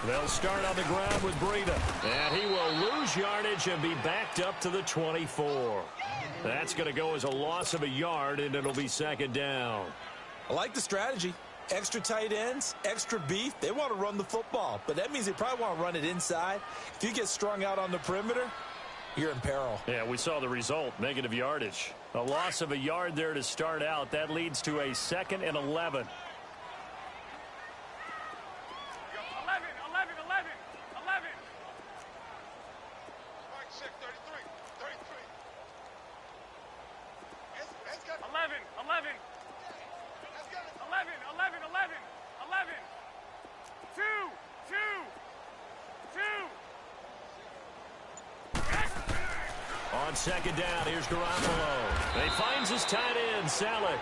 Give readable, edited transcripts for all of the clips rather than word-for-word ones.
They'll start on the ground with Breida. And he will lose yardage and be backed up to the 24. That's going to go as a loss of a yard, and it'll be second down. I like the strategy. Extra tight ends, extra beef. They want to run the football, but that means they probably want to run it inside. If you get strung out on the perimeter, you're in peril. Yeah, we saw the result, negative yardage. A loss of a yard there to start out. That leads to a 2nd and 11. 2nd down, here's Garoppolo. He finds his tight end, Salek.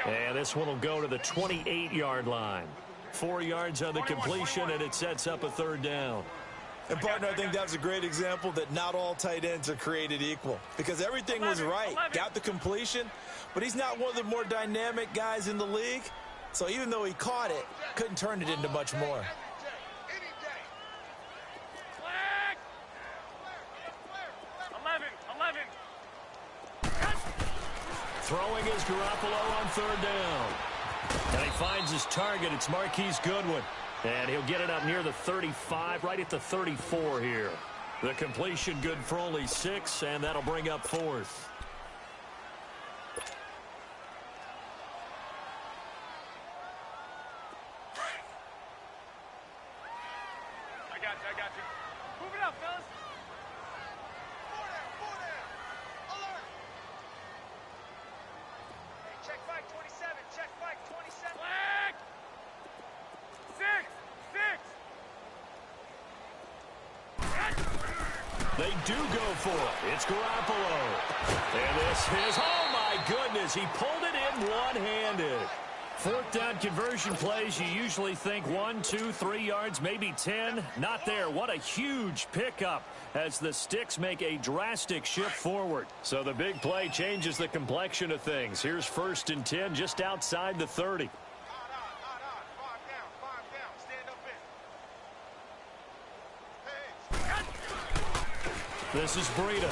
And this one will go to the 28-yard line. 4 yards on the completion, and it sets up a 3rd down. And, partner, I think that was a great example that not all tight ends are created equal. Because everything was right. Got the completion, but he's not one of the more dynamic guys in the league. So even though he caught it, couldn't turn it into much more. Throwing is Garoppolo on 3rd down. And he finds his target. It's Marquise Goodwin. And he'll get it up near the 35, right at the 34 here. The completion good for only 6, and that'll bring up 4th. I got you. Move it up, fellas. Check 527. Check 527. Flag! 6. They do go for it. It's Garoppolo. And this is, oh my goodness, he pulled it in one-handed. 4th down conversion plays, you usually think 1, 2, 3 yards, maybe 10. Not there. What a huge pickup as the Sticks make a drastic shift forward. So the big play changes the complexion of things. Here's 1st and 10 just outside the 30. 5 down. Stand up in. This is Breida.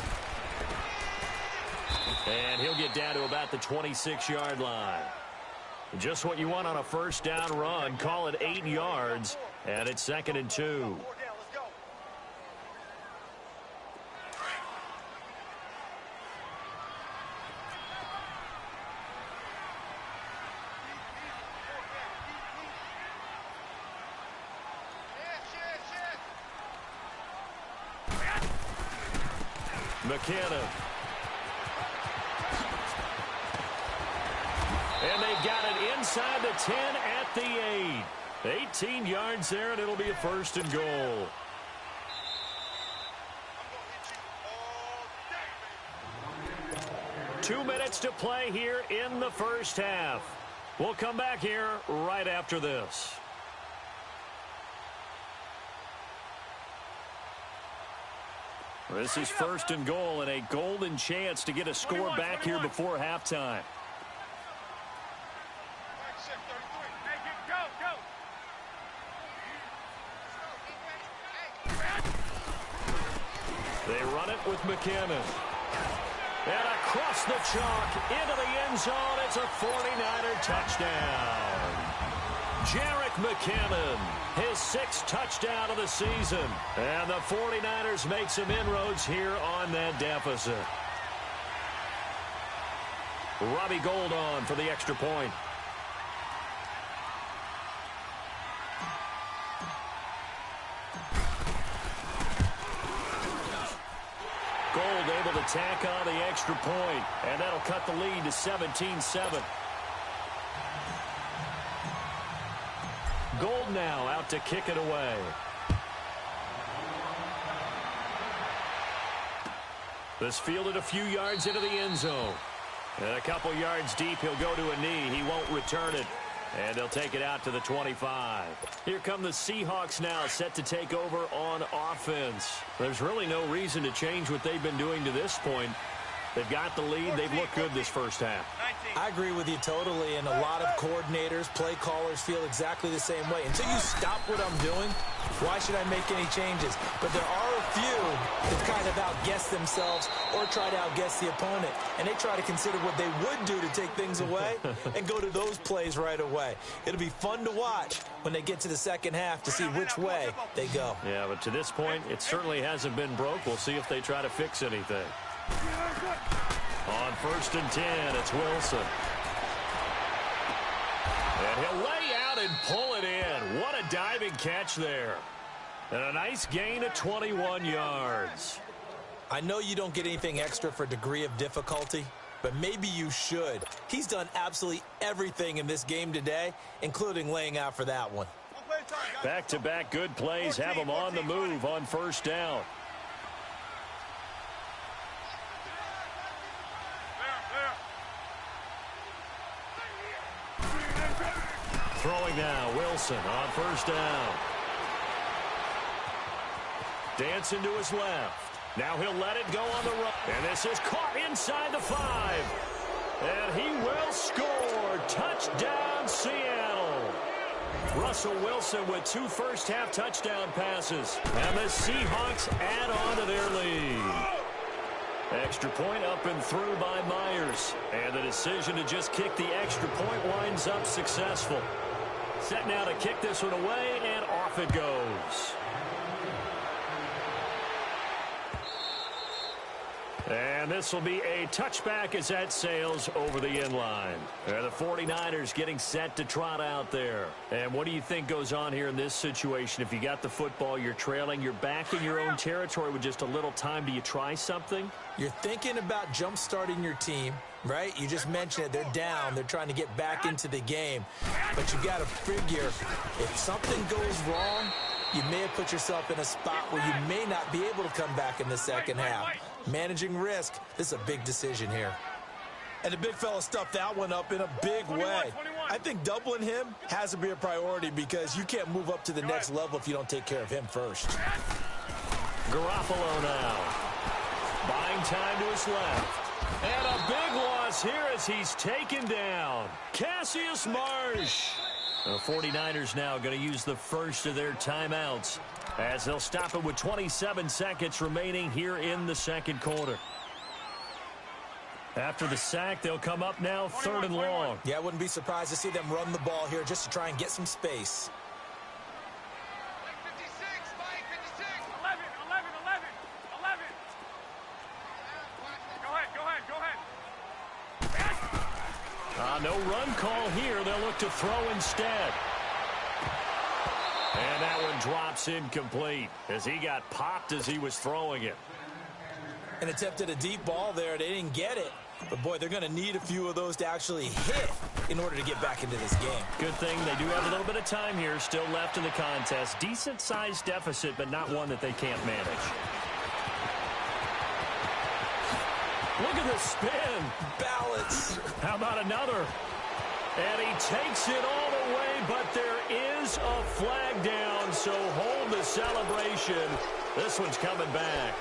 And he'll get down to about the 26-yard line. Just what you want on a 1st down run. Call it 8 yards, and it's 2nd and 2. McKinnon. And they've got it inside the 10 at the 8. 18 yards there, and it'll be a 1st and goal. Two minutes to play here in the 1st half. We'll come back here right after this. This is 1st and goal, and a golden chance to get a score back here before halftime. They run it with McKinnon. And across the chalk into the end zone. It's a 49er touchdown. Jerick McKinnon, his 6th touchdown of the season. And the 49ers make some inroads here on that deficit. Robbie Gould on for the extra point. Gould able to tack on the extra point, and that'll cut the lead to 17-7. Gould now out to kick it away. This fielded a few yards into the end zone. And a couple yards deep, he'll go to a knee. He won't return it. And they'll take it out to the 25. Here come the Seahawks now, set to take over on offense. There's really no reason to change what they've been doing to this point. They've got the lead. They've looked good this first half. I agree with you totally, and a lot of coordinators, play callers feel exactly the same way. Until you stop what I'm doing, why should I make any changes? But there are a few that kind of outguess themselves or try to outguess the opponent, and they try to consider what they would do to take things away and go to those plays right away. It'll be fun to watch when they get to the second half to see which way they go. Yeah, but to this point, it certainly hasn't been broke. We'll see if they try to fix anything. On 1st and 10, it's Wilson. And he'll lay out and pull it in. What a diving catch there. And a nice gain of 21 yards. I know you don't get anything extra for degree of difficulty, but maybe you should. He's done absolutely everything in this game today, including laying out for that one. Back-to-back good plays have him on the move on 1st down. Throwing now, Wilson on 1st down. Dancing to his left. Now he'll let it go on the run. And this is caught inside the 5. And he will score. Touchdown, Seattle. Russell Wilson with 2 first-half touchdown passes. And the Seahawks add on to their lead. Extra point up and through by Myers. And the decision to just kick the extra point winds up successful. Set now to kick this one away, and off it goes. And this will be a touchback as that sails over the end line. The 49ers getting set to trot out there. And what do you think goes on here in this situation? If you got the football, you're trailing, you're back in your own territory with just a little time. Do you try something? You're thinking about jump-starting your team, right? You just mentioned it. They're down. They're trying to get back into the game. But you got to figure if something goes wrong, you may have put yourself in a spot where you may not be able to come back in the second half. Managing risk, this is a big decision here. And the big fella stuffed that one up in a big way. I think doubling him has to be a priority because you can't move up to the next level if you don't take care of him first. Garoppolo now. Buying time to his left. And a big loss here as he's taken down. Cassius Marsh. The 49ers now going to use the first of their timeouts as they'll stop it with 27 seconds remaining here in the second quarter. After the sack, they'll come up now 3rd and long. Yeah, I wouldn't be surprised to see them run the ball here just to try and get some space. 56, Mike, 56. 11. Go ahead. No run call here. They'll look to throw instead. And that one drops incomplete as he got popped as he was throwing it. And attempted a deep ball there. They didn't get it. But, boy, they're going to need a few of those to actually hit in order to get back into this game. Good thing they do have a little bit of time here still left in the contest. Decent-sized deficit, but not one that they can't manage. Look at the spin. Balance. How about another? And he takes it all the way, but there is a flag down, so hold the celebration. This one's coming back.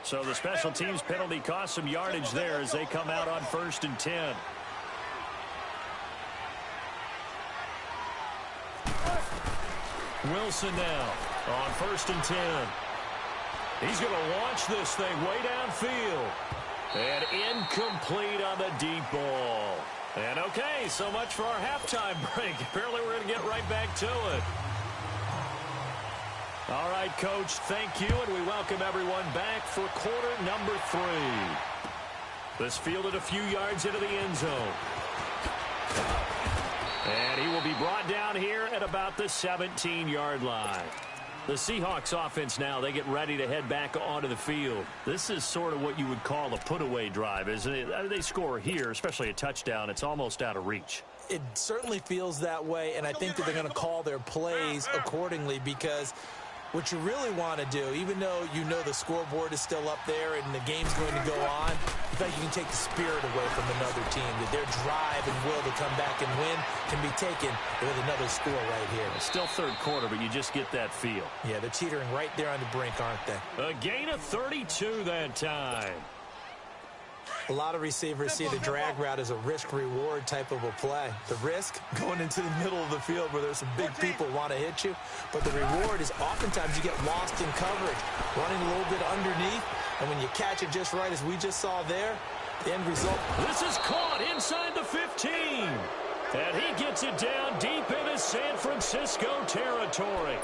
So the special teams penalty cost some yardage there as they come out on 1st and 10. Wilson now on 1st and 10. He's going to launch this thing way downfield. And incomplete on the deep ball. And okay, so much for our halftime break. Apparently we're going to get right back to it. All right, Coach, thank you, and we welcome everyone back for quarter number 3. This fielded a few yards into the end zone. And he will be brought down here at about the 17-yard line. The Seahawks offense now, they get ready to head back onto the field. This is sort of what you would call a put-away drive, isn't it? They score here, especially a touchdown. It's almost out of reach. It certainly feels that way, and I think that they're going to call their plays accordingly because what you really want to do, even though you know the scoreboard is still up there and the game's going to go on, in fact, you can take the spirit away from another team, that their drive and will to come back and win can be taken with another score right here. It's still third quarter, but you just get that feel. Yeah, they're teetering right there on the brink, aren't they? A gain of 32 that time. A lot of receivers see the drag route as a risk-reward type of a play. The risk, going into the middle of the field where there's some big people want to hit you. But the reward is oftentimes you get lost in coverage, running a little bit underneath. And when you catch it just right, as we just saw there, the end result. This is caught inside the 15. And he gets it down deep into San Francisco territory.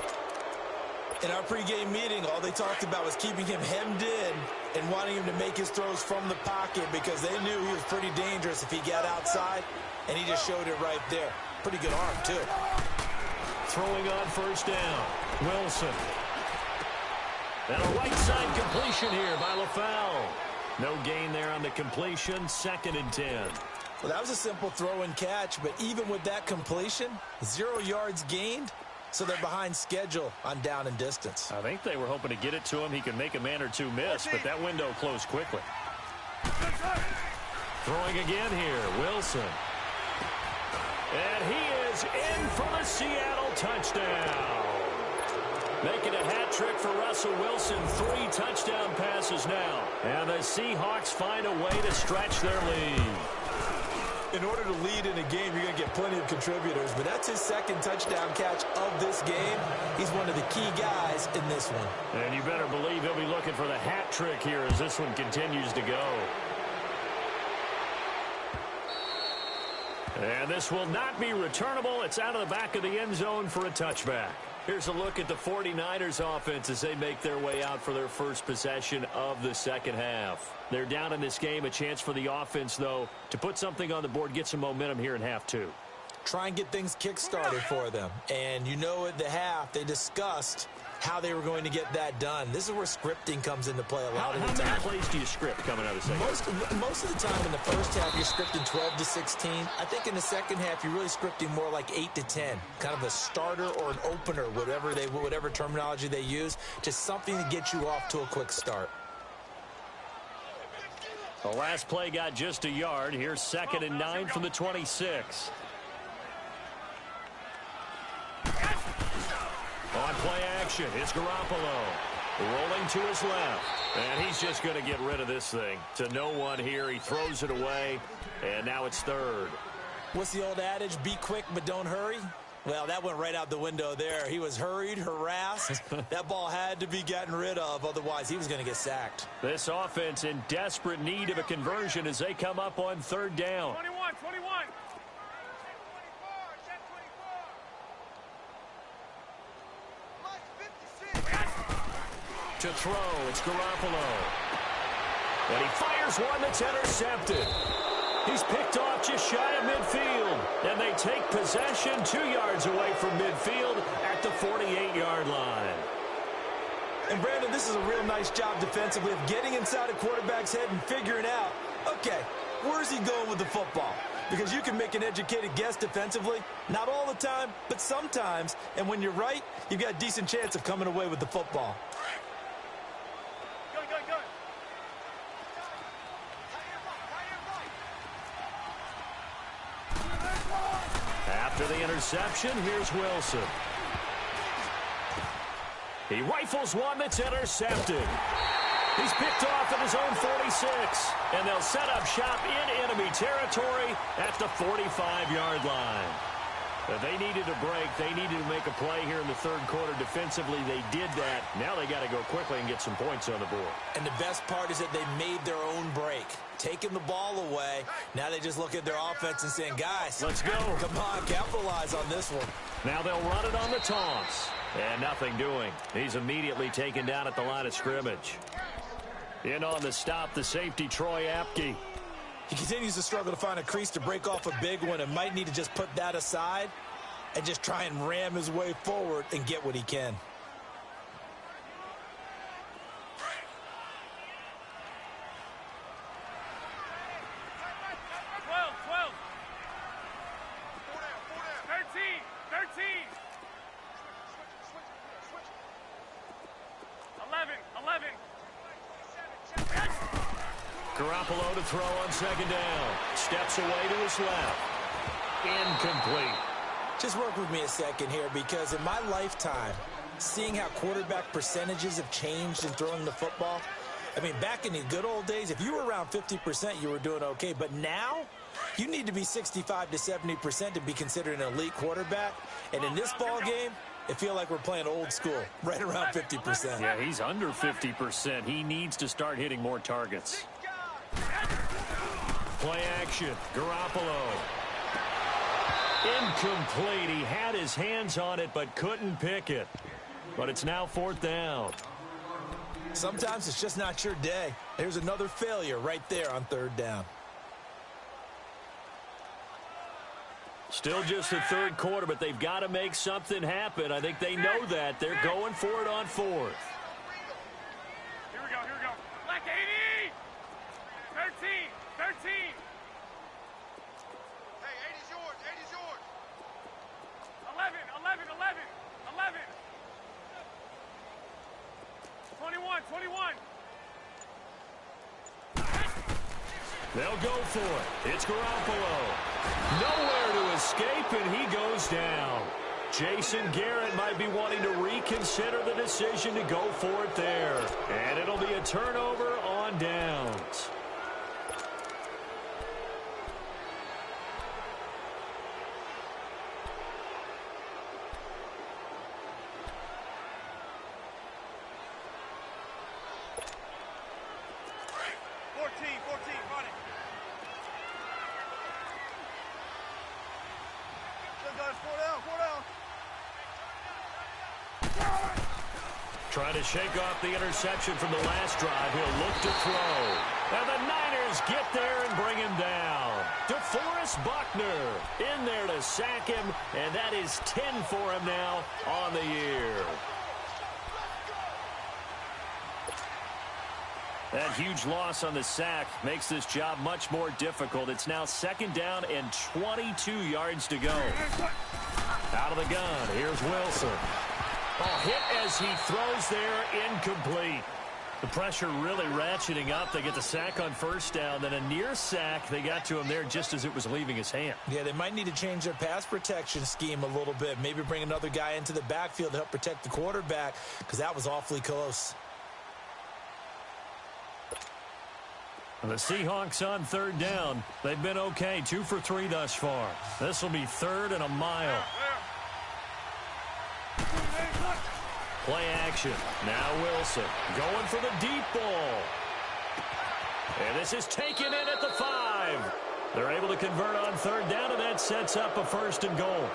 In our pregame meeting, all they talked about was keeping him hemmed in and wanting him to make his throws from the pocket because they knew he was pretty dangerous if he got outside, and he just showed it right there. Pretty good arm, too. Throwing on first down, Wilson. And a right side completion here by LaFowl. No gain there on the completion, 2nd and 10. Well, that was a simple throw and catch, but even with that completion, 0 yards gained. So they're behind schedule on down and distance. I think they were hoping to get it to him. He could make a man or two miss, but that window closed quickly. Throwing again here, Wilson. And he is in for the Seattle touchdown. Making a hat trick for Russell Wilson. 3 touchdown passes now. And the Seahawks find a way to stretch their lead. In order to lead in a game, you're going to get plenty of contributors, but that's his 2nd touchdown catch of this game. He's one of the key guys in this one. And you better believe he'll be looking for the hat trick here as this one continues to go. And this will not be returnable. It's out of the back of the end zone for a touchback. Here's a look at the 49ers offense as they make their way out for their first possession of the second half. They're down in this game. A chance for the offense, though, to put something on the board, get some momentum here in half 2. Try and get things kick-started for them. And you know at the half, they discussed how they were going to get that done. This is where scripting comes into play a lot of the time. How many plays do you script coming out of the second half? Most of the time in the first half, you're scripting 12 to 16. I think in the second half, you're really scripting more like 8 to 10. Kind of a starter or an opener, whatever terminology they use. Just something to get you off to a quick start. The last play got just a yard. Here's 2nd and 9 from the 26. On play action, it's Garoppolo. Rolling to his left. And he's just going to get rid of this thing. To no one here. He throws it away. And now it's 3rd. What's the old adage? Be quick, but don't hurry. Well, that went right out the window there. He was hurried, harassed. That ball had to be gotten rid of. Otherwise, he was going to get sacked. This offense in desperate need of a conversion as they come up on 3rd down. 21. To throw, it's Garoppolo. And he fires one that's intercepted. He's picked off just shy of midfield. And they take possession 2 yards away from midfield at the 48-yard line. And, Brandon, this is a real nice job defensively of getting inside a quarterback's head and figuring out, okay, where's he going with the football? Because you can make an educated guess defensively. Not all the time, but sometimes. And when you're right, you've got a decent chance of coming away with the football. After the interception, here's Wilson. He rifles one that's intercepted. He's picked off at his own 46. And they'll set up shop in enemy territory at the 45-yard line. They needed a break. They needed to make a play here in the 3rd quarter. Defensively, they did that. Now they got to go quickly and get some points on the board. And the best part is that they made their own break. Taking the ball away. Now they just look at their offense and saying, guys, let's go. Come on, capitalize on this one. Now they'll run it on the toss. And nothing doing. He's immediately taken down at the line of scrimmage. In on the stop, the safety, Troy Apke. He continues to struggle to find a crease to break off a big one and might need to just put that aside and just try and ram his way forward and get what he can. Garoppolo to throw on second down. Steps away to his left. Incomplete. Just work with me a second here, because in my lifetime, seeing how quarterback percentages have changed in throwing the football, I mean, back in the good old days, if you were around 50%, you were doing okay. But now, you need to be 65 to 70% to be considered an elite quarterback. And in this ball game, it feels like we're playing old school, right around 50%. Yeah, he's under 50%. He needs to start hitting more targets. Play action. Garoppolo. Incomplete. He had his hands on it but couldn't pick it. But it's now fourth down. Sometimes it's just not your day. There's another failure right there on third down. Still just the third quarter, but they've got to make something happen. I think they know that. They're going for it on fourth. Here we go, here we go. Black 80! 13, 13. Hey, 80's yours, 80's yours. 11, 11, 11, 11. 21, 21. They'll go for it. It's Garoppolo. Nowhere to escape, and he goes down. Jason Garrett might be wanting to reconsider the decision to go for it there. And it'll be a turnover on downs. Trying to shake off the interception from the last drive. He'll look to throw. And the Niners get there and bring him down. DeForest Buckner in there to sack him, and that is 10 for him now on the year. That huge loss on the sack makes this job much more difficult. It's now second down and 22 yards to go. Out of the gun, here's Wilson. Hit as he throws there, incomplete. The pressure really ratcheting up. They get the sack on first down, then a near sack. They got to him there just as it was leaving his hand. Yeah, they might need to change their pass protection scheme a little bit. Maybe bring another guy into the backfield to help protect the quarterback, because that was awfully close. The Seahawks on third down. They've been okay, 2 for 3 thus far. This will be third and a mile. Play action. Now Wilson going for the deep ball. And this is taken in at the 5. They're able to convert on third down, and that sets up a first and goal.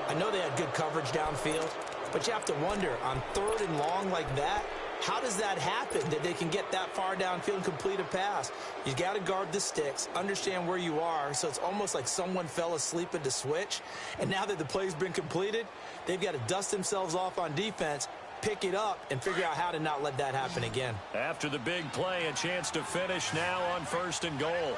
I know they had good coverage downfield, but you have to wonder, on third and long like that, how does that happen that they can get that far downfield and complete a pass? You got to guard the sticks, understand where you are, so it's almost like someone fell asleep at the switch, and now that the play's been completed, they've got to dust themselves off on defense, pick it up, and figure out how to not let that happen again. After the big play, a chance to finish now on first and goal.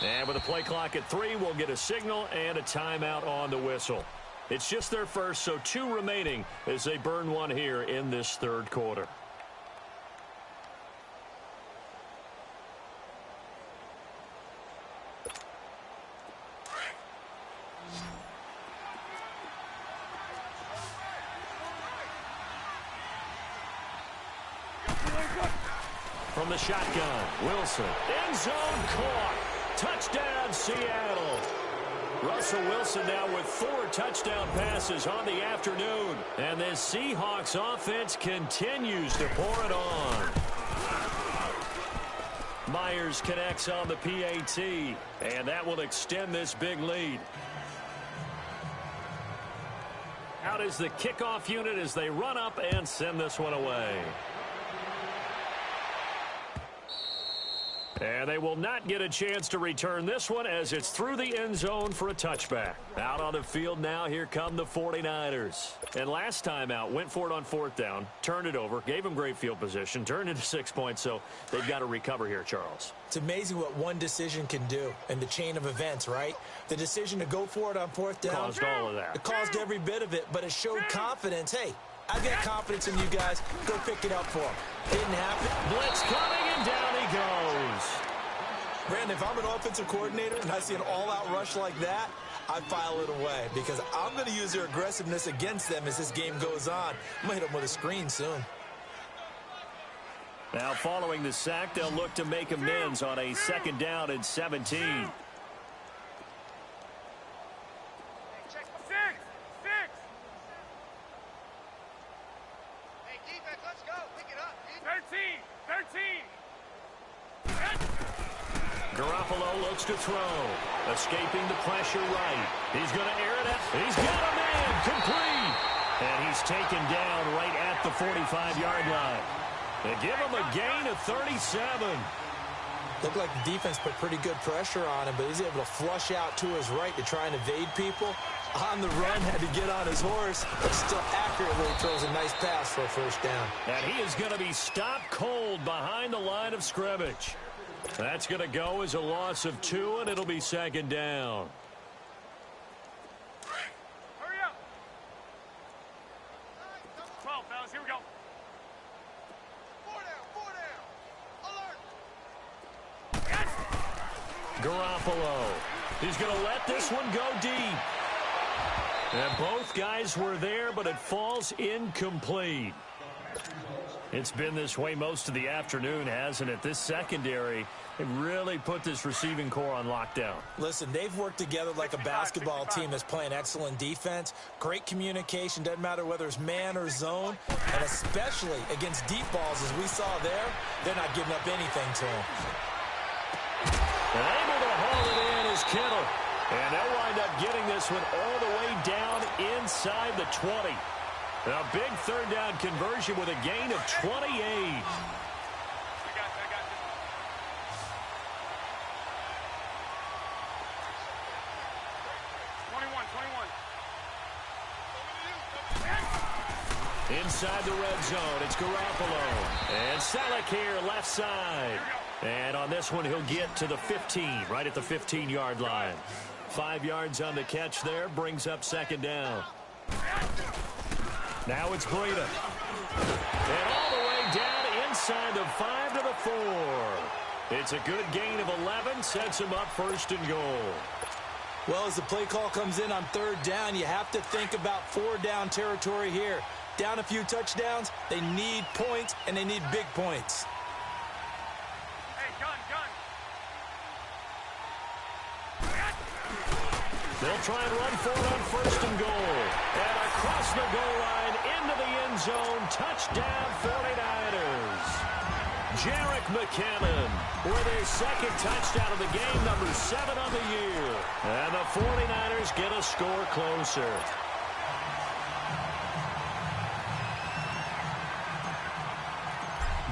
And with a play clock at 3, we'll get a signal and a timeout on the whistle. It's just their first, so 2 remaining as they burn one here in this third quarter. From the shotgun, Wilson, end zone caught. Touchdown, Seattle. Russell Wilson now with 4 touchdown passes on the afternoon. And this Seahawks offense continues to pour it on. Myers connects on the PAT, and that will extend this big lead. Out is the kickoff unit as they run up and send this one away. And they will not get a chance to return this one as it's through the end zone for a touchback. Out on the field now, here come the 49ers. And last time out, went for it on 4th down, turned it over, gave them great field position, turned into 6 points, so they've got to recover here, Charles. It's amazing what one decision can do in the chain of events, right? The decision to go for it on 4th down. Caused all of that. It caused every bit of it, but it showed confidence. Hey, I've got confidence in you guys. Go pick it up for them. Didn't happen. Blitz coming, and down he goes. Brandon, if I'm an offensive coordinator and I see an all-out rush like that, I file it away because I'm going to use their aggressiveness against them as this game goes on. I'm going to hit them with a screen soon. Now following the sack, they'll look to make amends on a 2nd down and 17. Garoppolo looks to throw. Escaping the pressure right. He's going to air it out. He's got a man. Complete. And he's taken down right at the 45-yard line. They give him a gain of 37. Looked like the defense put pretty good pressure on him, but he's able to flush out to his right to try and evade people. On the run, had to get on his horse, but still accurately throws a nice pass for a 1st down. And he is going to be stopped cold behind the line of scrimmage. That's going to go as a loss of 2, and it'll be 2nd down. Hurry up. 12, fellas, here we go. 4 down. Alert. Garoppolo. He's going to let this one go deep. And both guys were there, but it falls incomplete. It's been this way most of the afternoon, hasn't it? This secondary, they really put this receiving core on lockdown. Listen, they've worked together like a basketball team that's playing excellent defense. Great communication, doesn't matter whether it's man or zone. And especially against deep balls, as we saw there, they're not giving up anything to them. And able to haul it in is Kittle. And they'll wind up getting this one all the way down inside the 20. A big 3rd down conversion with a gain of 28. I got you. 21. Inside the red zone, it's Garoppolo. And Selleck here, left side. And on this one, he'll get to the 15, right at the 15-yard line. 5 yards on the catch there, brings up 2nd down. Now it's Breida. And all the way down inside the 5 to the 4. It's a good gain of 11, sets him up 1st and goal. Well, as the play call comes in on 3rd down, you have to think about 4-down territory here. Down a few touchdowns, they need points, and they need big points. Hey, gun. They'll try and run for it on 1st and goal. And across the goal line, into the end zone, touchdown 49ers. Jerick McKinnon with his 2nd touchdown of the game, number 7 on the year. And the 49ers get a score closer.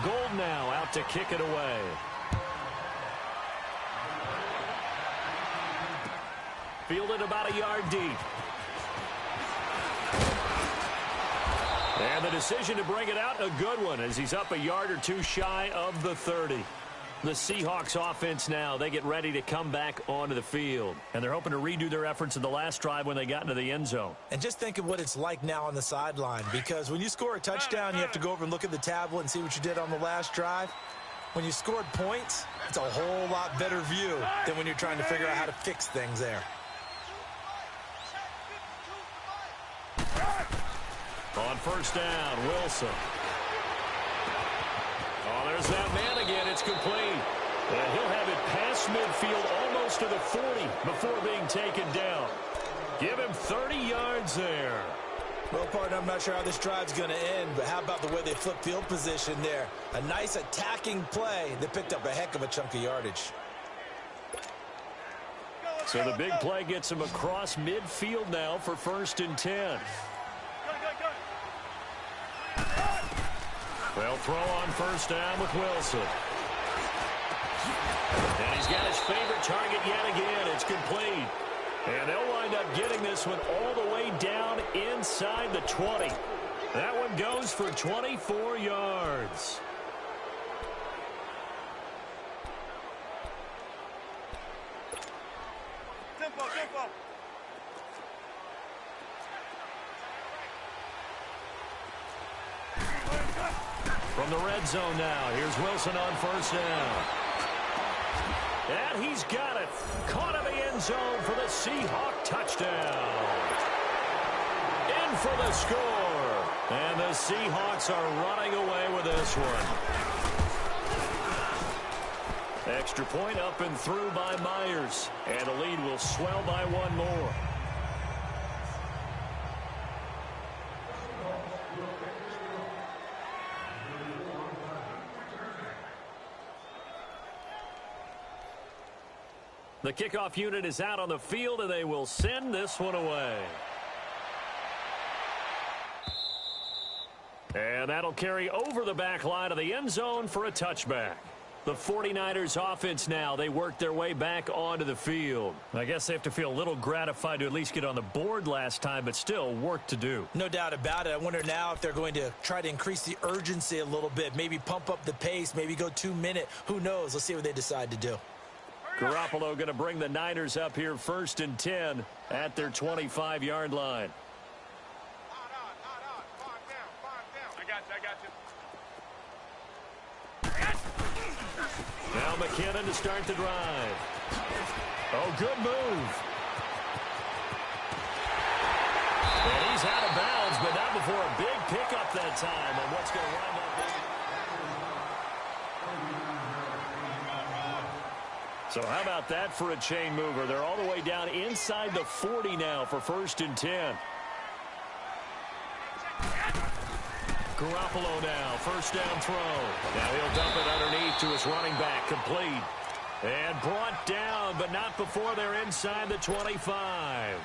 Gold now out to kick it away. Fielded about a yard deep. And the decision to bring it out, a good one, as he's up a yard or 2 shy of the 30. The Seahawks offense now, they get ready to come back onto the field. And they're hoping to redo their efforts in the last drive when they got into the end zone. And just think of what it's like now on the sideline, because when you score a touchdown, you have to go over and look at the tablet and see what you did on the last drive. When you scored points, it's a whole lot better view than when you're trying to figure out how to fix things there. On 1st down, Wilson. Oh, there's that man again. It's complete. And he'll have it past midfield almost to the 40 before being taken down. Give him 30 yards there. Well, partner, I'm not sure how this drive's going to end, but how about the way they flip field position there? A nice attacking play. They picked up a heck of a chunk of yardage. So the big play gets him across midfield now for 1st and 10. They'll throw on 1st down with Wilson. And he's got his favorite target yet again. It's complete. And they'll wind up getting this one all the way down inside the 20. That one goes for 24 yards. Tempo, tempo. From the red zone now, here's Wilson on first down. And he's got it. Caught in the end zone for the Seahawk touchdown. In for the score. And the Seahawks are running away with this one. Extra point up and through by Myers. And the lead will swell by one more. The kickoff unit is out on the field, and they will send this one away. And that'll carry over the back line of the end zone for a touchback. The 49ers offense now, they work their way back onto the field. I guess they have to feel a little gratified to at least get on the board last time, but still work to do. No doubt about it. I wonder now if they're going to try to increase the urgency a little bit, maybe pump up the pace, maybe go 2 minute. Who knows? Let's see what they decide to do. Garoppolo going to bring the Niners up here 1st and 10 at their 25-yard line. I got you. Now McKinnon to start the drive. Oh, good move. And he's out of bounds, but not before a big pickup that time on what's going to wind up being. So how about that for a chain mover? They're all the way down inside the 40 now for 1st and 10. Garoppolo now, first down throw. Now he'll dump it underneath to his running back, complete. And brought down, but not before they're inside the 25.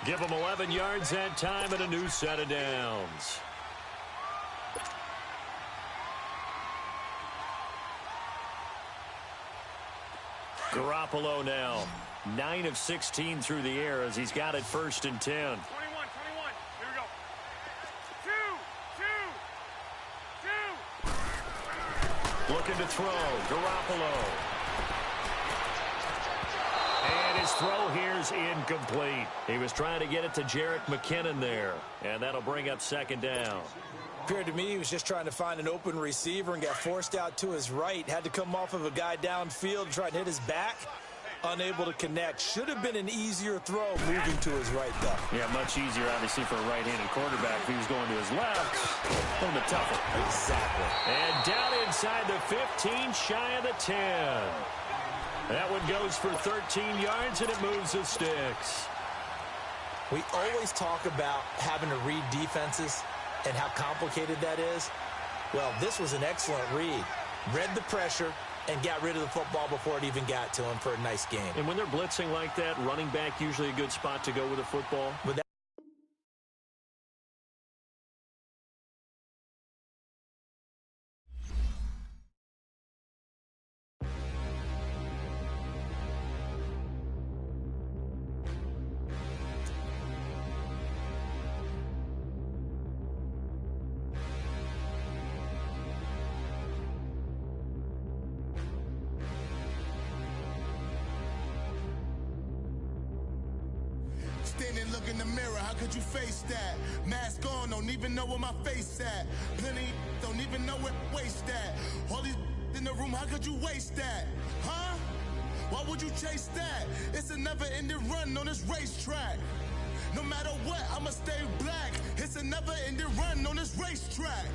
Give them 11 yards that time and a new set of downs. Garoppolo now, 9 of 16 through the air as he's got it 1st and 10. 21. Here we go. Two. Looking to throw, Garoppolo. And his throw here's incomplete. He was trying to get it to Jerick McKinnon there, and that'll bring up 2nd down. Appeared to me he was just trying to find an open receiver and got forced out to his right. Had to come off of a guy downfield and try and hit his back. Unable to connect. Should have been an easier throw moving to his right, though. Yeah, much easier, obviously, for a right-handed quarterback. If he was going to his left, a little bit tougher. Exactly. And down inside the 15, shy of the 10. That one goes for 13 yards, and it moves the sticks. We always talk about having to read defenses and how complicated that is. Well, this was an excellent read. Read the pressure and got rid of the football before it even got to him for a nice game. And when they're blitzing like that, running back usually a good spot to go with the football. But that Standing, look in the mirror, how could you face that? Mask on, don't even know where my face at. Plenty, don't even know where waste at. All these in the room, how could you waste that? Huh? Why would you chase that? It's a never-ending run on this racetrack. No matter what, I'ma stay black. It's a never-ending run on this racetrack.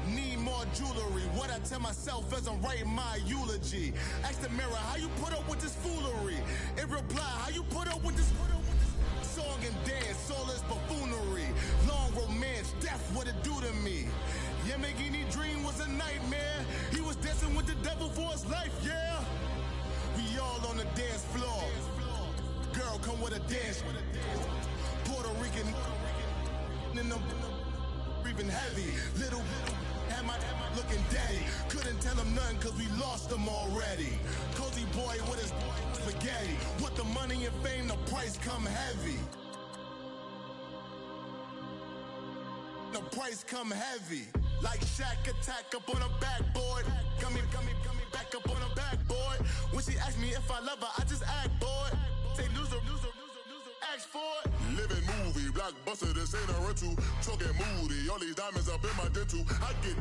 Need more jewelry, what I tell myself as I'm writing my eulogy. Ask the mirror, how you put up with this foolery? In reply, how you put up with this song and dance, all this buffoonery. Long romance, death, what it do to me? Yamagini dream was a nightmare. He was dancing with the devil for his life, yeah. We all on the dance floor. Girl, come with a dance. Puerto Rican in them breathing heavy. Little Am I looking daddy? Couldn't tell him nothing cause we lost him already. Cozy boy with his spaghetti. With the money and fame, the price come heavy. The price come heavy. Like Shaq attack up on a backboard. Gummy, back up on a backboard. When she asked me if I love her, I just act bored. Say loser, ask for it. Living movie, blockbuster, this ain't a rental. Talking moody, all these diamonds up in my dental. I get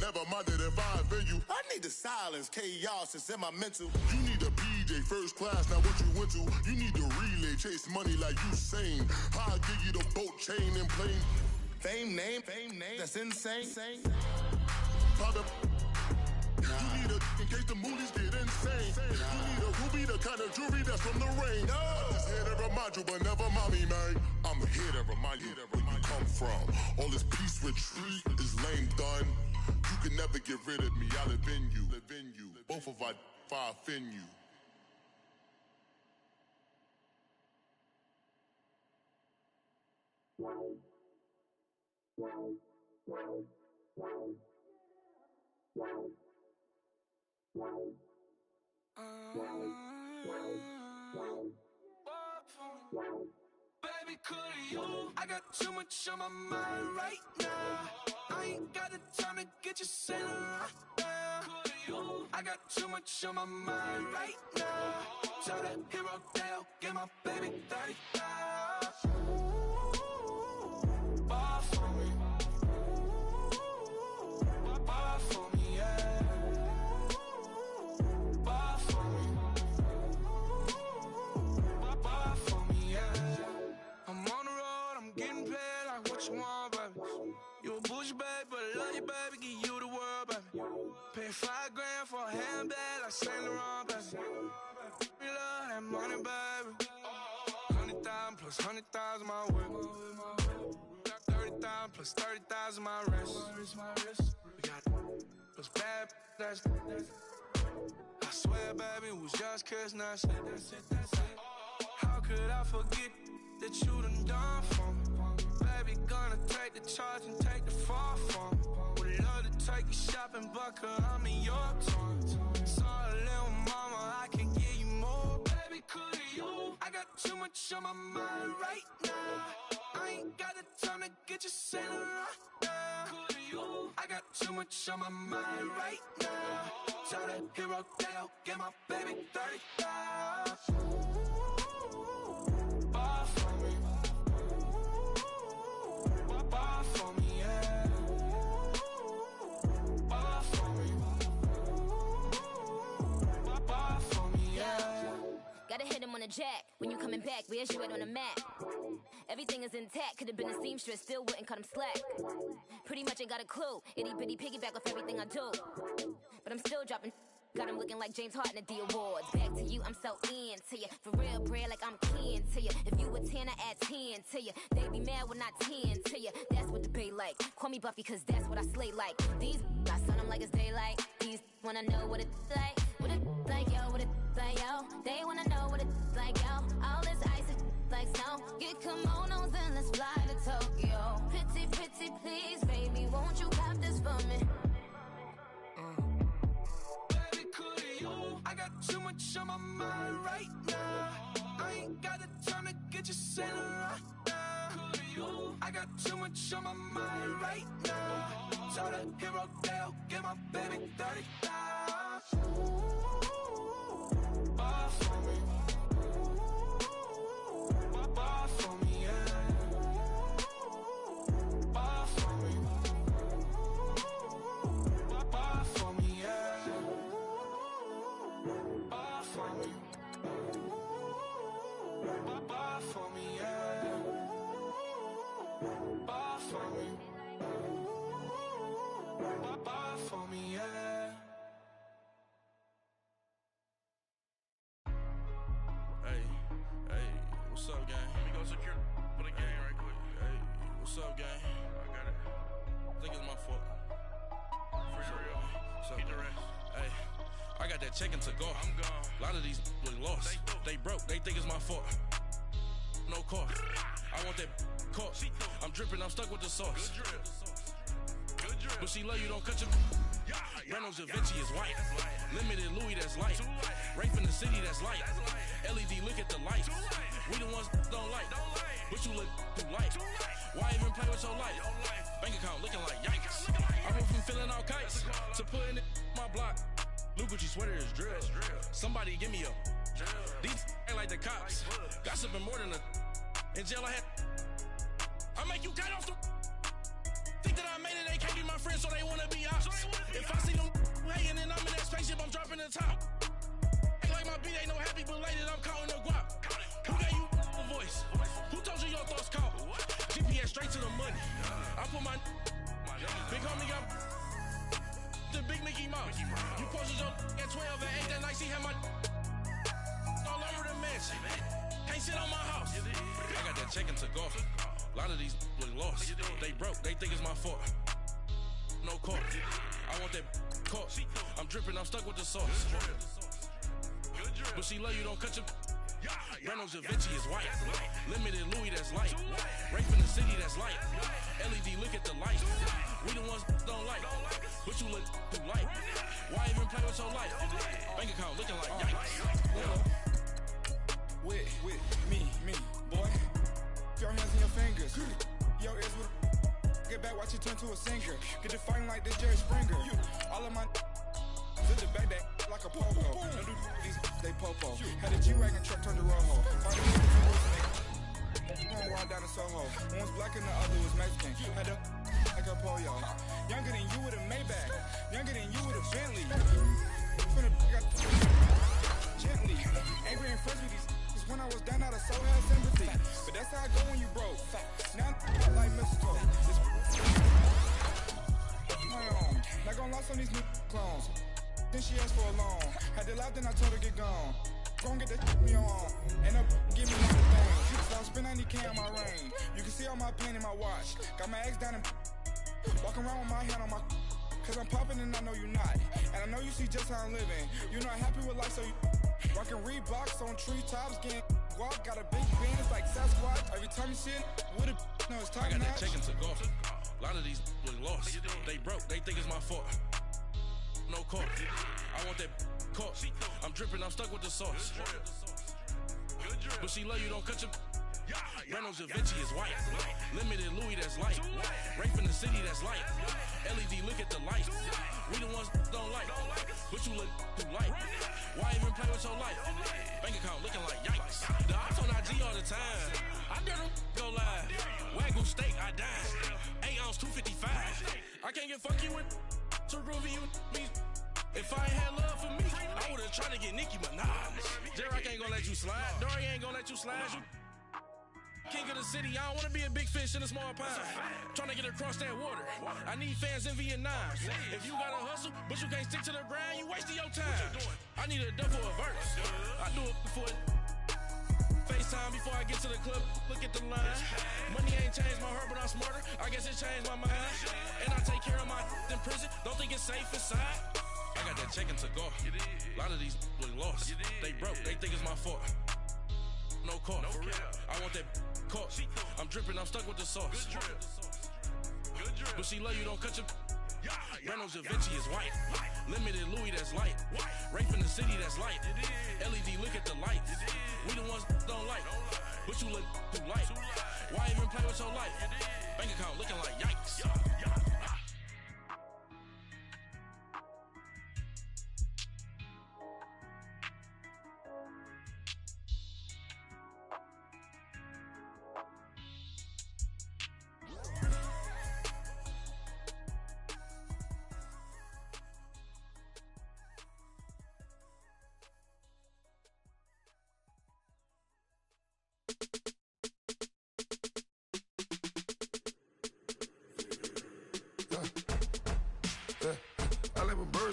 never minded if I offend you. I need the silence, chaos is in my mental. You need a PJ, first class, not what you went to. You need the relay, chase money like Usain. I'll give you the boat, chain, and plane. Fame name, that's insane. Private. You need a, in case the movies get insane. You need a ruby, the kind of jewelry that's from the rain. I'm just here to remind you, but never mommy, man. I'm here to remind you where you come from. All this peace retreat is lame done. You can never get rid of me, I live in you. Both of us, if I offend you. Baby, could you? I got too much on my mind right now. I ain't got the time to get you sailing right now. Could you? I got too much on my mind right now. Tell that hero Dale, get my baby 30,000. Bar for me. Bar for me, yeah. Bar for me. Bar for me, yeah. I'm on the road, I'm getting paid like what you want, baby. You a bougie, baby, but I love you, baby. Give you the world, baby. Pay $5 grand for a handbag like Saint Laurent, baby. We love that money, baby. 100,000 plus 100,000 my way. 30,000 plus 30,000 my wrist. We got those bad, that's I swear, baby, it was just kiss, now that's it. How could I forget that you done for me? Baby, gonna take the charge and take the fall for me. Would love to take you shopping, but I'm in your town. Sorry, little mama, I can give you more. Baby, could you? I got too much on my mind right now. I ain't got the time to get you sailing right now. Could you? I got too much on my mind right now. Tell that hero Dale, get my baby 30,000. Bar for me. Bar for me, yeah. Bar for me. Bar for me, yeah. Gotta hit him on the jack. When you coming back, where's you at on the map? Everything is intact. Could've been a seamstress, still wouldn't cut him slack. Pretty much ain't got a clue. Itty bitty piggyback off everything I do. But I'm still dropping. Got him looking like James Harden at the awards. Back to you, I'm so into you. For real, bread, like I'm kin to you. If you a 10, I add 10 to you. They be mad when I 10 to you. That's what the bay like. Call me Buffy, cause that's what I slay like. These, I sun them like it's daylight. These wanna know what it's like. What it's like, yo, what it's like, yo. They wanna know what it's like, yo. All this ice is like snow. Get kimonos and let's fly to Tokyo. Pretty, pretty, please, baby, won't you have this for me? I got too much on my mind right now. I ain't got the time to get you sailing right now. Could you? I got too much on my mind right now. Tell the hero Dale, get my baby 30,000. Bar for me. Bar for me, yeah. Bar for me. Bar for me, yeah. Bar for me. Bar for me, yeah. Bar for me. Bar for me, yeah. Hey, what's up, gang? Let me go secure for the gang right quick. Hey, what's up, gang? I got it. I think it's my fault. For real. What's up, the rest. Hey, I got that chicken to go. I'm gone. A lot of these look lost. They broke. They think it's my fault. No cost. I want that cost. I'm dripping. I'm stuck with the sauce. But she love you, don't cut your. Reynolds Da Vinci is white. Limited Louis, that's light. Rape in the city, that's light. LED, look at the lights. We the ones don't like. But you look too light. Why even play with your life? Bank account looking like yikes. I went from filling out kites to putting it in my block. Blue Gucci sweater is drill. Somebody give me a. These ain't like the cops. Gossiping more than a. In jail I had. I make you cut off the. Think that I made it, they can't be my friends, so they wanna be ops. If I see them hating and I'm in that spaceship, I'm dropping the top. Ain't like my beat, ain't no happy belated, I'm counting the guap. Who gave you a voice? Who told you your thoughts count? GPS straight to the money. I put my big homie got the big Mickey Mouse. You posted your at 12 and 8 that night, she had my all over the mansion. Can't sit on my house. I got that check into golf. A lot of these look lost. They broke, they think it's my fault. No court. I want that caught. I'm dripping, I'm stuck with the sauce. But she love you, don't cut your. Reynolds Da Vinci is white. Limited Louis, that's light. Rape in the city, that's light. LED, look at the lights. We the ones don't like. But you look too light. Why even play with your life? Bank account looking like yikes. With me, boy. Your hands in your fingers. Your ears with get back, watch you turn to a singer. Get to fighting like this Jerry Springer. All of my did the back that like a popo. Don't do these they popo. Had a G-Wagon truck turned to Rojo. Going wild down in Soho. One was black and the other was Mexican. Had a like a pollo. Younger than you with a Maybach. Younger than you with a Bentley. From the got gently. Angry and friends with these. When I was down out of so had sympathy. But that's how I go when you broke. Now I'm like mistletoe. Not gonna lost on these new clones. Then she asked for a loan. Had to laugh, then I told her get gone. Gon' get that me on. And up, give me one thing. So I'll spend 90K on my ring. You can see all my pain in my watch. Got my ex down and walking around with my hand on my. Cause I'm popping and I know you not. And I know you see just how I'm living. You're not happy with life, so you. Rockin' Reeboks on treetops, getting guap, got a big band, it's like Sasquatch. Every time you see it, with a no, it's top I got notch. that check into golf. A lot of these look lost. They broke, they think it's my fault. No court. I want that caught. I'm dripping, I'm stuck with the sauce. But she love you, don't cut your. Reynolds Da Vinci is white. Limited Louis, that's light. Rape in the city, that's light. LED, look at the lights. We the ones don't like. But you look too light. Why even play with your life? Bank account looking like yikes. The ops on IG all the time. I dare them go live. Wagyu steak, I died. 8 ounce, 255. I can't get funky with too groovy you me. If I ain't had love for me, I would've tried to get Nicki Minaj. J-Rock ain't gonna let you slide. Dory ain't gonna let you slide. You king of the city, I don't wanna be a big fish in a small pond. Trying to get across that water. I need fans in Vietnam. If you gotta hustle, but you can't stick to the grind, you wasting your time. I need a double a verse. I do it before FaceTime before I get to the club. Look at the line. Money ain't changed my heart, but I'm smarter. I guess it changed my mind. And I take care of my in prison. Don't think it's safe inside. I got that check into golf. A lot of these look lost. They broke, they think it's my fault. No court. I want that caught. I'm dripping, I'm stuck with the sauce. But she love you, don't cut your. Reynolds Da Vinci is white. Limited Louis, that's light. Rape in the city, that's light. LED, look at the lights. We the ones don't like. But you look too light. Why even play with your life? Bank account looking like yikes.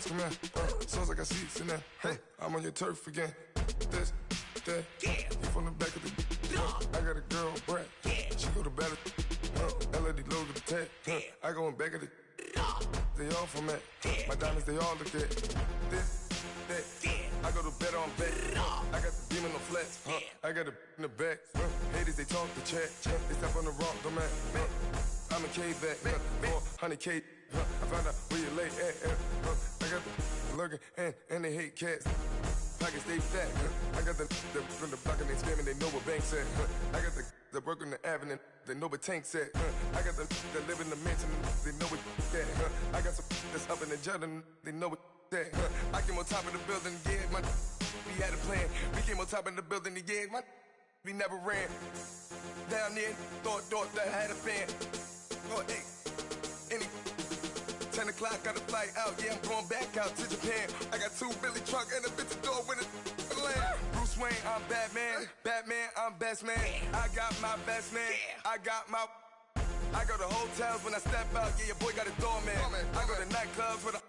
Come here, sounds like I see seats in there. Hey, I'm on your turf again. This, that, you from the back of the. I got a girl, Brad. She go to battle. LED logo the tag. I go in back of the. They all from that. My diamonds, they all look at. This, that. I go to bed on bed. I got the demon on flats. I got a in the back. Haters, they talk the chat. They step on the rock, don't man. I'm a cave back. 100K. I found out where you lay at. I got the lurking and they hate cats. Pockets stay fat. I got the from the block and they scamming, they know what banks at. I got the work on the avenue, they know what tanks at. I got the that live in the mansion, they know what that. I got some that's up in the Jordan, they know what that. I came on top of the building, yeah, my we had a plan. We came on top of the building, yeah, my we never ran. Down there, thought that I had a fan. Oh, hey, any 10 o'clock, got a flight out, yeah, I'm going back out to Japan. I got 2 Billy truck and a bitch door with a land. Bruce Wayne, I'm Batman. Batman, I'm best man. I got my best man. I got my... I go to hotels when I step out, yeah, your boy got a doorman. I go to nightclubs with a...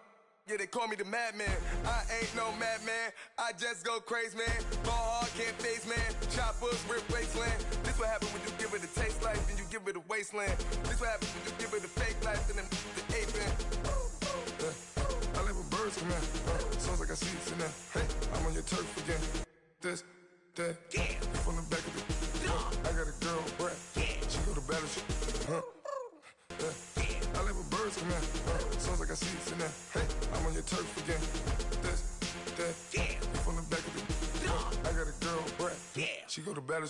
Yeah, they call me the madman. I ain't no madman. I just go crazy, man. Ball hard, can't face, man. Choppers, rip wasteland. This what happen when you give it a taste life, then you give it a wasteland. This what happens when you give it a fake life, then the ape man. I live with birds come in. Sounds like I see it in there. Hey, I'm on your turf again. This, that, from the back of the. I got a girl, Brett. She go to battle. I live with birds come in. Sounds like I see it in there. Hey, I'm on your turf again. This, that, from the back of the. I got a girl, Brett. She go to battle.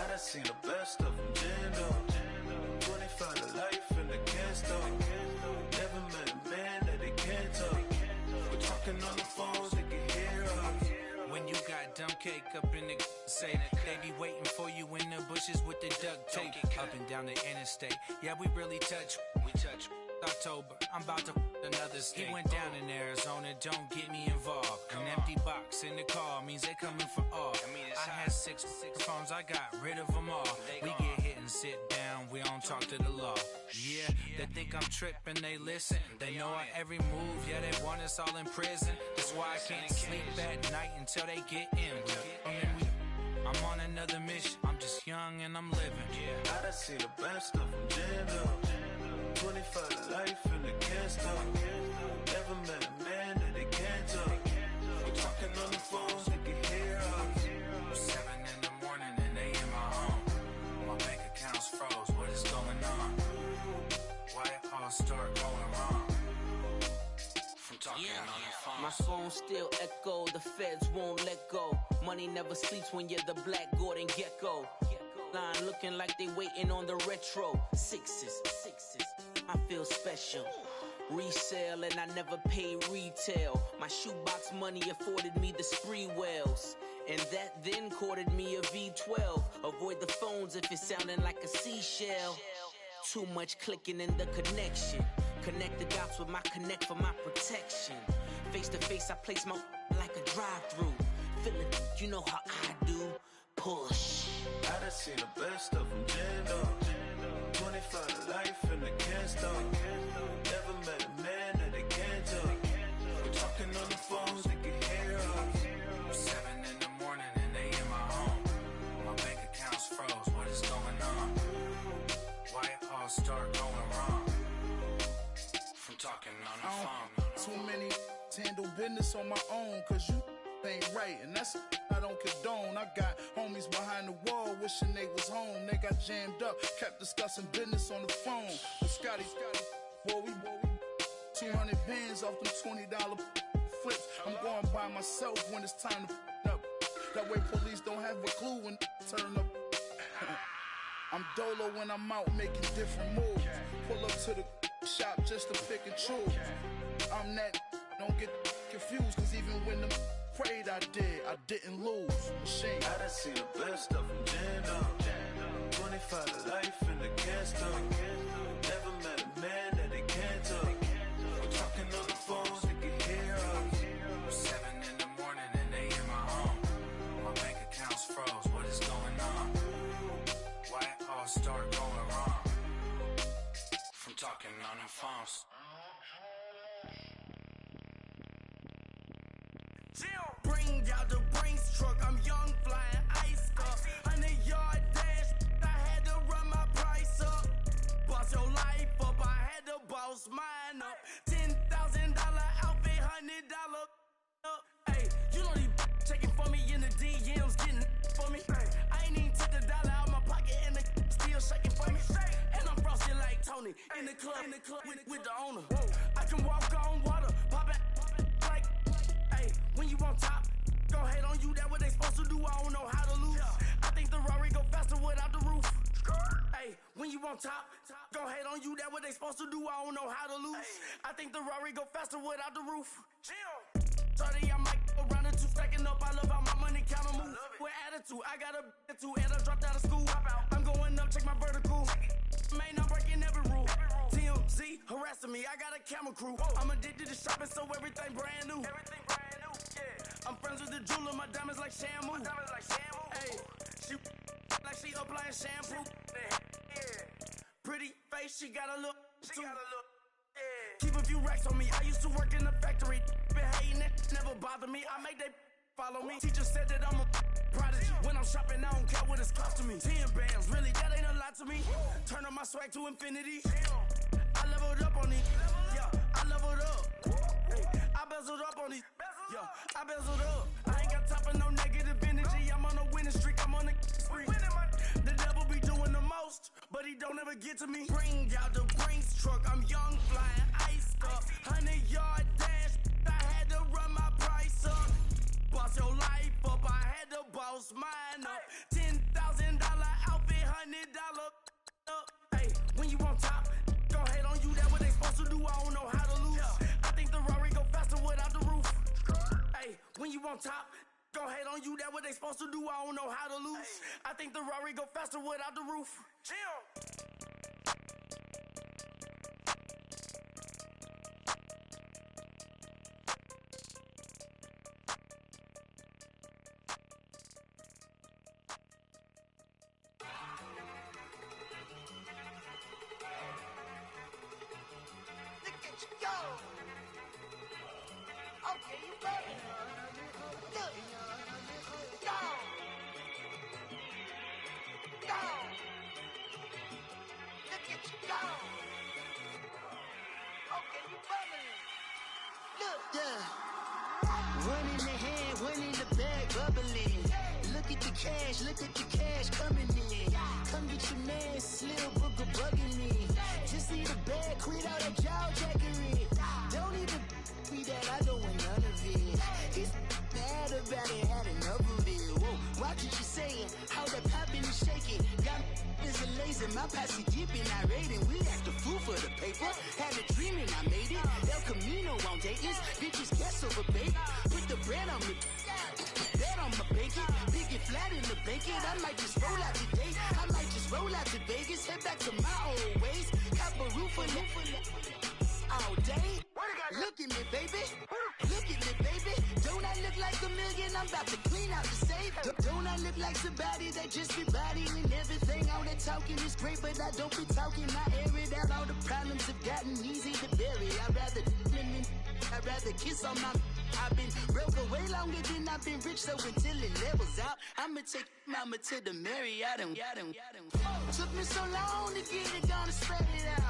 I seen the best of them, Jando. 25 to life in the cansto. Never met a man that they can't talk. We're talking on the phones, they can hear us. When you got dumb cake up in the say that they be waiting for you in the bushes with the duct tape. Up and down the interstate. Yeah, we really touch. We touch. October, I'm about to another state. He went down in Arizona, don't get me involved. An empty box in the car means they coming for all. I had six phones, I got rid of them all. We get hit and sit down, we don't talk to the law. Yeah, they think I'm tripping, they listen. They know our every move, yeah, they want us all in prison. That's why I can't sleep at night until they get in. I'm on another mission, I'm just young and I'm living. I done seen the best of them, Jando. 25 to life in the cansto. Never met a man that they can't talk. We're talking on the phones, they can hear us. 7 in the morning and they in my home. My bank account's froze, what is going on? Why it all start going wrong? From talking on the phone. My phone still echo, the feds won't let go. Money never sleeps when you're the Black Gordon Gecko. Line looking like they waiting on the retro. Sixes. I feel special. Resale and I never pay retail. My shoebox money afforded me the spree wells. And that then courted me a V12. Avoid the phones if it's sounding like a seashell. Too much clicking in the connection. Connect the dots with my connect for my protection. Face to face I place my like a drive-through. Feeling, you know how I do. Push. I done seen the best of them, Jando. 25 to life in the cansto. Never met a man that they can't talk. We're talking on the phones, they can hear us. 7 in the morning and they in my home. My bank account's froze, what is going on? Why it all start going wrong? From talking on the phone. Too many handle business on my own, cause you ain't right, and that's I don't condone. I got homies behind the wall wishing they was home. They got jammed up, kept discussing business on the phone. But Scotty, boy, we 200 bands off them $20 flips. I'm going by myself when it's time to up. That way police don't have a clue when turn up. I'm dolo when I'm out making different moves. Pull up to the shop just to pick and choose. I'm that, don't get confused, cause even when the prayed I didn't lose. Machine. I done seen the best of them, Jando. 25 to life in the cansto. Never met a man that they can't talk. We're talking on the phones, they can hear us. 7 in the morning and they in my home. My bank account's froze, what is going on? Why it all start going wrong? From talking on the phones. Bring out the Brinks truck, I'm young, flying ice up. 100-yard dash, I had to run my price up. Boss your life up, I had to boss mine up. $10,000 outfit, $100 up. Hey, you know these checking for me in the DMs, getting for me. I ain't even took the dollar out my pocket and the still shaking for me. And I'm frosty like Tony in the club with the owner. I can walk on water, pop it like, hey, when you on top, go hate on you, that what they supposed to do, I don't know how to lose. I think the Rari go faster without the roof. Hey, when you on top, go hate on you, that what they supposed to do, I don't know how to lose. I think the Rari go faster without the roof. 30, I might go around the two, stacking up, I love how my money count on move. With attitude, I got a attitude, and I dropped out of school. I'm going up, check my vertical. Man, I'm breaking every rule. TMZ harassing me, I got a camera crew. I'm addicted to shopping, so everything brand new. I'm friends with the jeweler, my diamonds like Shamu. Hey, she like she applying shampoo. Pretty face, she got a look. Keep a few racks on me. I used to work in the factory. Been hating it, never bother me. I make they follow me. Teacher said that I'm a prodigy. When I'm shopping, I don't care what it's costing me. 10 bands, really, that ain't a lot to me. Turn up my swag to infinity. I leveled up on these. Yeah, I leveled up. Hey, I bezeled up on these. Yeah, I bezeled up. I ain't got time for no negative energy. I'm on a winning streak. I'm on a spree. The devil be doing the most, but he don't ever get to me. Bring out the Brinks truck. I'm young, flying ice up. 100-yard dash. I had to run my price up. Boss your life up. I had to boss mine up. $10,000 outfit, $100 up. Hey, when you on top, go hate on you. That what they supposed to do. I don't know how to lose. I think the Rari go faster without the roof. Hey, when you on top, go hate on you. That what they supposed to do. I don't know how to lose. I think the Rari go faster without the roof. Look at you go. Okay, you better. Look. Go. Go. Look at you go. Okay, you bubbling. Look. Yeah. One in the hand, one in the bag, bubbling. Look at the cash coming in. Come get your man, Slim Booker bugging me. Just need a bag, quit all that jaw jackery. Don't even be that, I don't want none of it. He's mad about it, had enough of it. Whoa, watch what you saying, how that poppin' and shaking. Got is a lazy, my posse deep and I raiding. We act the fool for the paper, had a dream and I made it. El Camino on Dayton's, bitches guess over bait. Put the bread on me, bet on my bacon. Big and flat in the bacon, I might just roll out today. I might just roll out to Vegas, head back to my old ways. Cop a roof for all day. Look at me, baby. Look at me, baby. Don't I look like a million? I'm about to clean out the safe. Don't I look like somebody that just be bodying everything? All that talking is great, but I don't be talking. I air it out. All the problems have gotten easy to bury. I'd rather kiss on my. I've been broke way longer than I've been rich, so until it levels out, I'ma take mama to the Marriott and took me so long to get it, gonna spread it out.